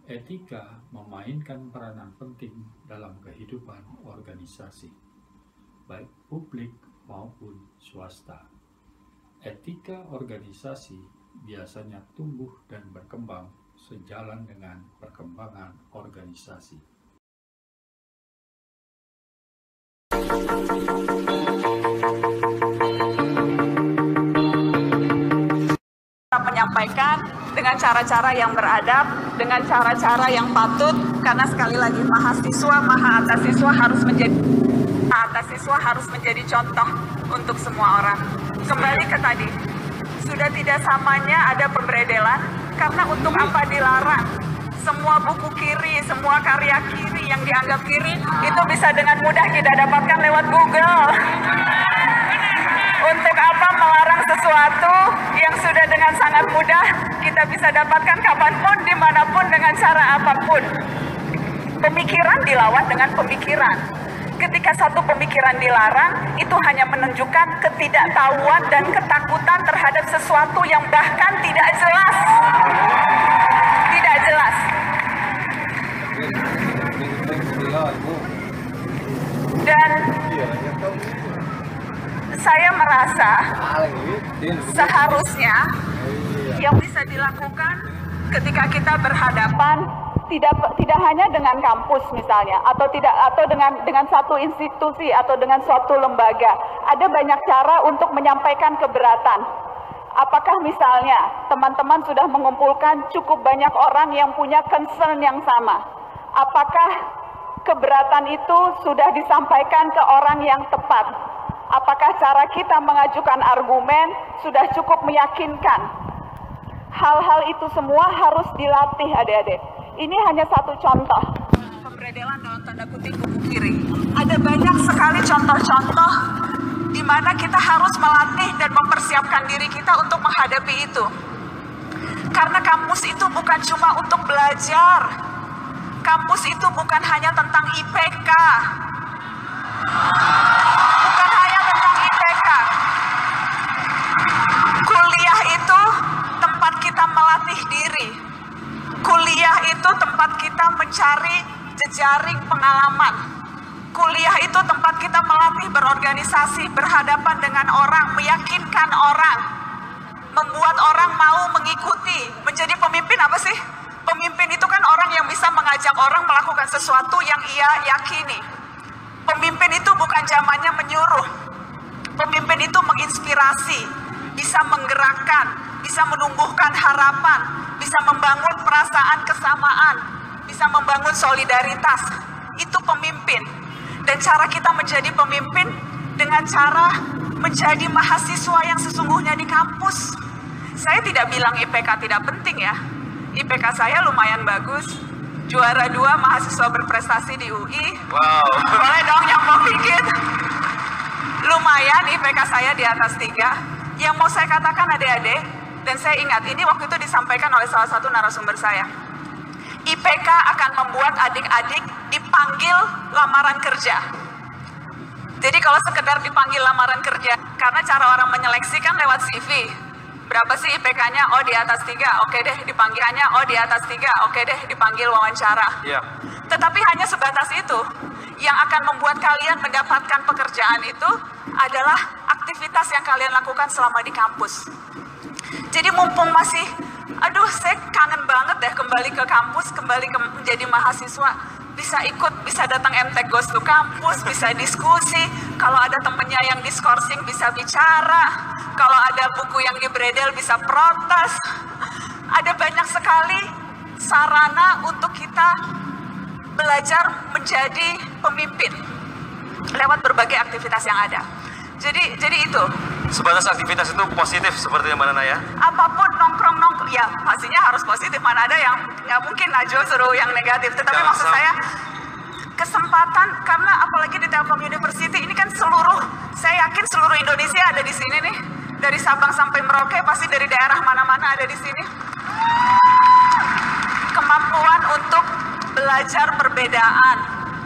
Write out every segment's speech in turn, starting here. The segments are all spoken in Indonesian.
Etika memainkan peranan penting dalam kehidupan organisasi, baik publik maupun swasta. Etika organisasi biasanya tumbuh dan berkembang sejalan dengan perkembangan organisasi. Menyampaikan dengan cara-cara yang beradab, dengan cara-cara yang patut, karena sekali lagi maha atas siswa harus menjadi contoh untuk semua orang. Kembali ke tadi, sudah tidak samanya ada pemberedelan, karena untuk apa dilarang? Semua buku kiri, semua karya kiri yang dianggap kiri itu bisa dengan mudah kita dapatkan lewat Google. Untuk apa melarang sesuatu yang sudah dengan sangat mudah kita bisa dapatkan kapanpun, dimanapun, dengan cara apapun. Pemikiran dilawan dengan pemikiran. Ketika satu pemikiran dilarang, itu hanya menunjukkan ketidaktahuan dan ketakutan terhadap sesuatu yang bahkan tidak jelas. Tidak jelas. Dan saya merasa seharusnya yang bisa dilakukan ketika kita berhadapan tidak hanya dengan kampus misalnya, atau dengan satu institusi atau dengan suatu lembaga. Ada banyak cara untuk menyampaikan keberatan. Apakah misalnya teman-teman sudah mengumpulkan cukup banyak orang yang punya concern yang sama? Apakah keberatan itu sudah disampaikan ke orang yang tepat? Apakah cara kita mengajukan argumen sudah cukup meyakinkan? Hal-hal itu semua harus dilatih, adik-adik. Ini hanya satu contoh. Pemberedelan dalam tanda kutip buku kiri. Ada banyak sekali contoh-contoh di mana kita harus melatih dan mempersiapkan diri kita untuk menghadapi itu. Karena kampus itu bukan cuma untuk belajar. Kampus itu bukan hanya tentang IPK. Bukan hanya tentang IPK. Kuliah itu tempat kita melatih diri. Kuliah itu tempat kita mencari jejaring pengalaman. Kuliah itu tempat kita melatih berorganisasi, berhadapan dengan orang, meyakinkan orang, membuat orang mau mengikuti. Menjadi pemimpin apa sih? Pemimpin itu kan orang yang bisa mengajak orang melakukan sesuatu yang ia yakini. Pemimpin itu bukan zamannya menyuruh. Pemimpin itu menginspirasi, bisa menggerakkan, bisa menumbuhkan harapan, bisa membangun perasaan kesamaan, bisa membangun solidaritas. Itu pemimpin. Dan cara kita menjadi pemimpin dengan cara menjadi mahasiswa yang sesungguhnya di kampus. Saya tidak bilang IPK tidak penting ya. IPK saya lumayan bagus. Juara 2 mahasiswa berprestasi di UI. Wow. Boleh dong nyombong dikit. Lumayan IPK saya di atas 3. Yang mau saya katakan adik-adik, dan saya ingat ini waktu itu disampaikan oleh salah satu narasumber saya. IPK akan membuat adik-adik dipanggil lamaran kerja. Jadi kalau sekedar dipanggil lamaran kerja, karena cara orang menyeleksi kan lewat CV. Berapa sih IPK-nya? Oh di atas 3, oke deh dipanggilannya. Oh di atas 3, oke deh dipanggil wawancara. Iya. Tetapi hanya sebatas itu. Yang akan membuat kalian mendapatkan pekerjaan itu adalah aktivitas yang kalian lakukan selama di kampus. Jadi mumpung masih, aduh saya kangen banget deh kembali ke kampus, menjadi mahasiswa. Bisa ikut, bisa datang MTech Goes to Kampus, bisa diskusi. Kalau ada temennya yang diskorsing bisa bicara. Kalau ada buku yang dibredel bisa protes. Ada banyak sekali sarana untuk kita belajar menjadi pemimpin lewat berbagai aktivitas yang ada. Jadi itu. Sebatas aktivitas itu positif seperti yang mana Naya? Apapun nongkrong, ya pastinya harus positif. Mana ada yang nggak mungkin Najwa suruh yang negatif. Tetapi maksud saya kesempatan, karena apalagi di Telkom University ini kan saya yakin seluruh Indonesia ada di sini nih. Dari Sabang sampai Merauke pasti dari daerah mana-mana ada di sini. Kemampuan untuk belajar perbedaan,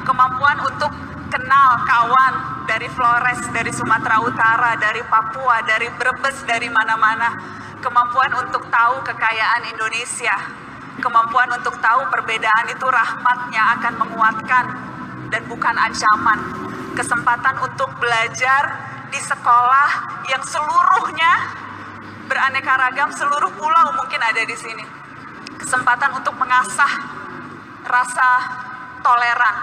kemampuan untuk kenal kawan dari Flores, dari Sumatera Utara, dari Papua, dari Brebes, dari mana-mana. Kemampuan untuk tahu kekayaan Indonesia, kemampuan untuk tahu perbedaan itu rahmatnya akan menguatkan dan bukan ancaman. Kesempatan untuk belajar di sekolah yang seluruhnya beraneka ragam, seluruh pulau mungkin ada di sini. Kesempatan untuk mengasah rasa toleran.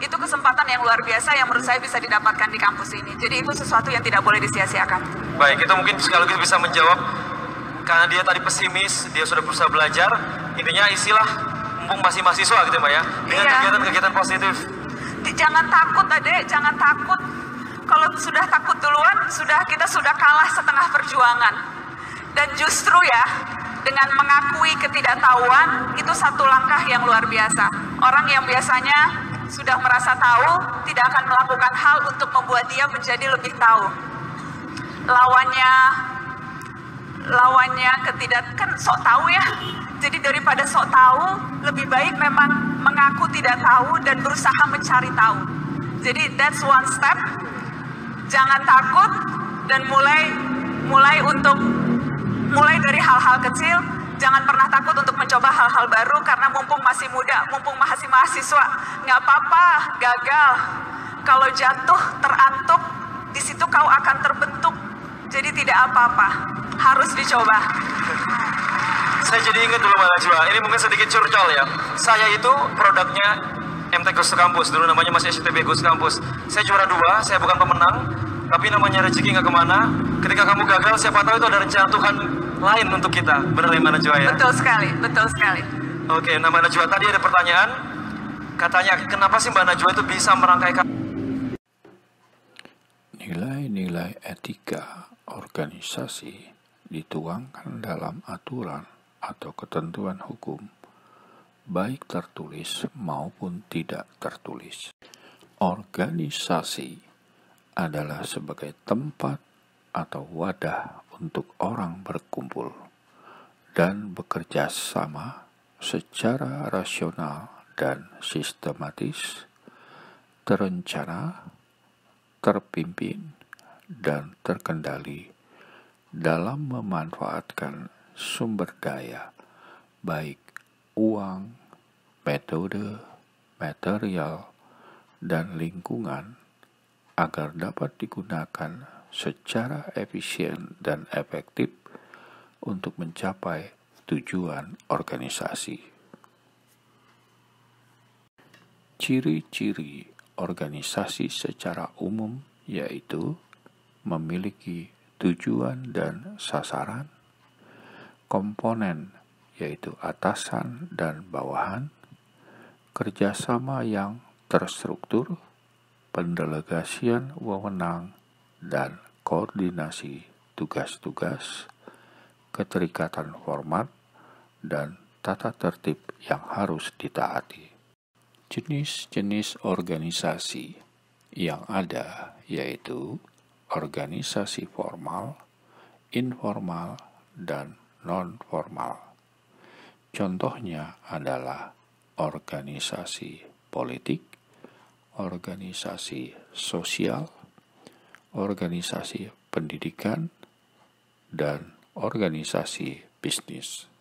Itu kesempatan yang luar biasa yang menurut saya bisa didapatkan di kampus ini. Jadi itu sesuatu yang tidak boleh disia-siakan. Baik, itu mungkin sekaligus bisa menjawab, karena dia tadi pesimis, dia sudah berusaha belajar, intinya isilah mumpung masih mahasiswa gitu Mbak ya, dengan kegiatan-kegiatan positif. Jangan takut adek, jangan takut. Kalau sudah takut duluan, kita sudah kalah setengah perjuangan. Dan justru ya, dengan mengakui ketidaktahuan, itu satu langkah yang luar biasa. Orang yang biasanya sudah merasa tahu, tidak akan melakukan hal untuk membuat dia menjadi lebih tahu. Lawannya kan sok tahu ya. Jadi daripada sok tahu, lebih baik memang mengaku tidak tahu dan berusaha mencari tahu. Jadi that's one step. Jangan takut dan mulai dari hal-hal kecil. Jangan pernah takut untuk mencoba hal-hal baru karena mumpung masih muda, mumpung masih mahasiswa, nggak apa-apa gagal. Kalau jatuh terantuk, di situ kau akan terbentuk. Jadi tidak apa-apa, harus dicoba. Saya jadi ingat dulu Mbak Najwa, ini mungkin sedikit curcol ya. Saya itu produknya MTech Goes to Kampus, dulu namanya masih SCTB Goes to Kampus. Saya juara 2, saya bukan pemenang, tapi namanya rezeki nggak kemana. Ketika kamu gagal, siapa tahu itu ada rencana Tuhan lain untuk kita. Benar ya Mbak Najwa ya? Betul sekali, betul sekali. Oke, nah Mbak Najwa tadi ada pertanyaan, katanya kenapa sih Mbak Najwa itu bisa merangkai nilai-nilai etika organisasi dituangkan dalam aturan atau ketentuan hukum, baik tertulis maupun tidak tertulis. Organisasi adalah sebagai tempat atau wadah untuk orang berkumpul dan bekerja sama secara rasional dan sistematis, terencana, terpimpin, dan terkendali dalam memanfaatkan sumber daya, baik uang, metode, material, dan lingkungan, agar dapat digunakan secara efisien dan efektif untuk mencapai tujuan organisasi. Ciri-ciri organisasi secara umum, yaitu memiliki tujuan dan sasaran, komponen, yaitu atasan dan bawahan, kerjasama yang terstruktur, pendelegasian wewenang, dan koordinasi tugas-tugas, keterikatan format, dan tata tertib yang harus ditaati. Jenis-jenis organisasi yang ada yaitu organisasi formal, informal, dan non-formal. Contohnya adalah organisasi politik, organisasi sosial, organisasi pendidikan, dan organisasi bisnis.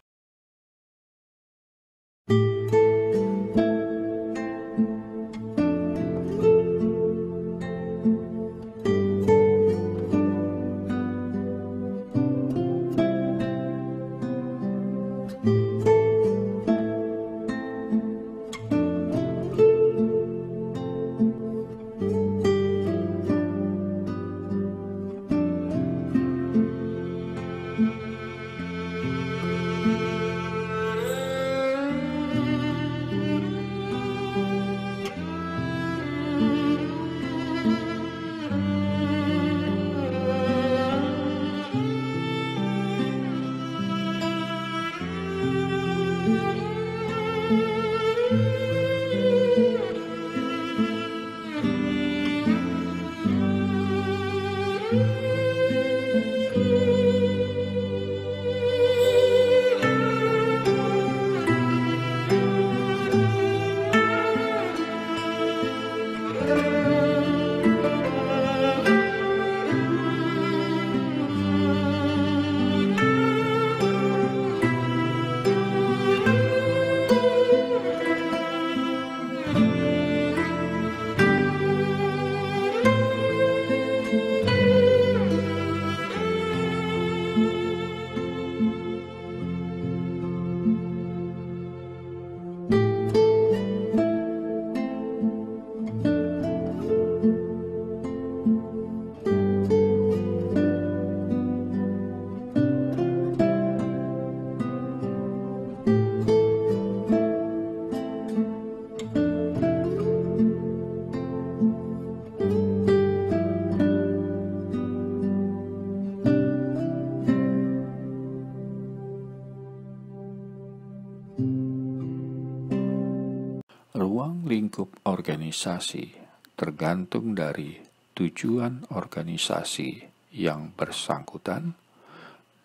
Ruang lingkup organisasi tergantung dari tujuan organisasi yang bersangkutan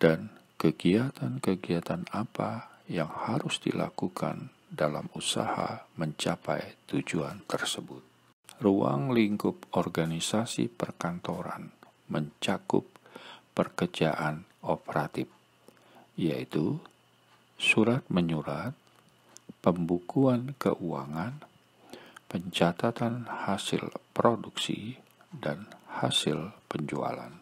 dan kegiatan-kegiatan apa yang harus dilakukan dalam usaha mencapai tujuan tersebut. Ruang lingkup organisasi perkantoran mencakup pekerjaan operatif, yaitu surat menyurat, pembukuan keuangan, pencatatan hasil produksi, dan hasil penjualan.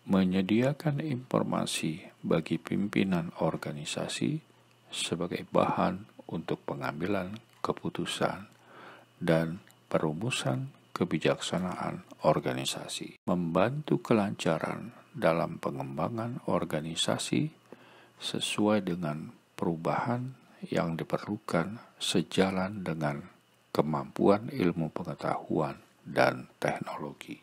Menyediakan informasi bagi pimpinan organisasi sebagai bahan untuk pengambilan keputusan dan perumusan kebijaksanaan organisasi. Membantu kelancaran dalam pengembangan organisasi sesuai dengan perubahan yang diperlukan sejalan dengan kemampuan ilmu pengetahuan dan teknologi.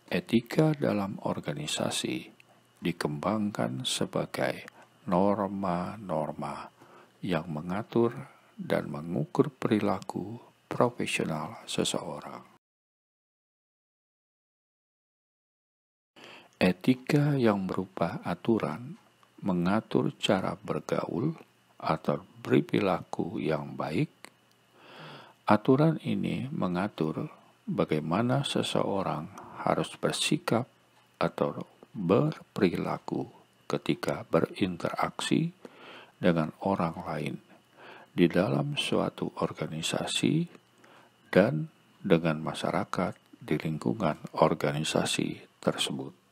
Etika dalam organisasi dikembangkan sebagai norma-norma yang mengatur dan mengukur perilaku profesional seseorang. Etika yang berupa aturan mengatur cara bergaul atau berperilaku yang baik. Aturan ini mengatur bagaimana seseorang harus bersikap atau berperilaku ketika berinteraksi dengan orang lain di dalam suatu organisasi dan dengan masyarakat di lingkungan organisasi tersebut.